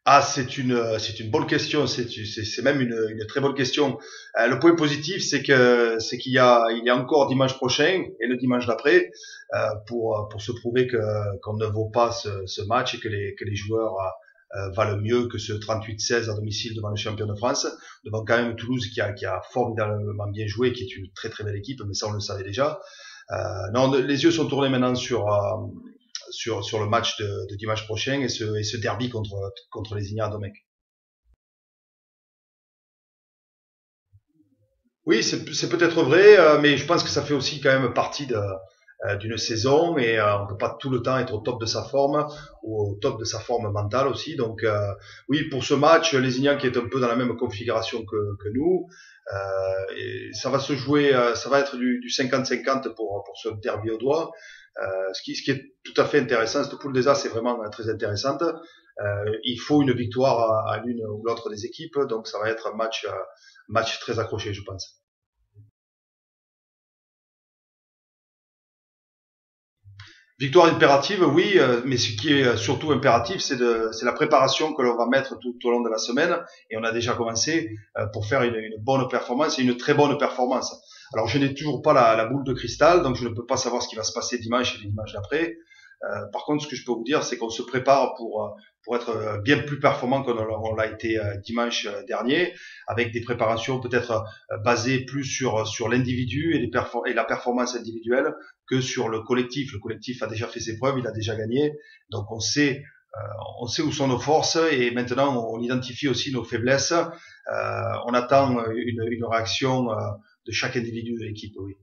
Ah, c'est une bonne question. C'est même une très bonne question. Le point positif, c'est qu'il y a encore dimanche prochain et le dimanche d'après pour se prouver que qu'on ne vaut pas ce match et que les joueurs valent mieux que ce 38-16 à domicile devant le champion de France, devant quand même Toulouse qui a formidablement bien joué, qui est une très très belle équipe, mais ça on le savait déjà. Non, les yeux sont tournés maintenant sur le match de dimanche prochain et ce derby contre les Ignats Domecq. Oui, c'est peut-être vrai, mais je pense que ça fait aussi quand même partie d'une saison et on peut pas tout le temps être au top de sa forme ou au top de sa forme mentale aussi. Donc oui, pour ce match, les Ignats qui est un peu dans la même configuration que nous, et ça va se jouer, ça va être du 50-50 pour ce derby au doigt. Ce qui est tout à fait intéressant, cette poule des As est vraiment très intéressante. Il faut une victoire à l'une ou l'autre des équipes, donc ça va être un match très accroché, je pense. Victoire impérative, oui, mais ce qui est surtout impératif, c'est la préparation que l'on va mettre tout au long de la semaine, et on a déjà commencé pour faire une bonne performance et une très bonne performance. Alors je n'ai toujours pas la boule de cristal, donc je ne peux pas savoir ce qui va se passer dimanche et les dimanches d'après. Par contre, ce que je peux vous dire, c'est qu'on se prépare pour être bien plus performant qu'on l'a été dimanche dernier, avec des préparations peut-être basées plus sur l'individu et la performance individuelle que sur le collectif. Le collectif a déjà fait ses preuves, il a déjà gagné, donc on sait où sont nos forces et maintenant on identifie aussi nos faiblesses. On attend une réaction de chaque individu de l'équipe. Oui.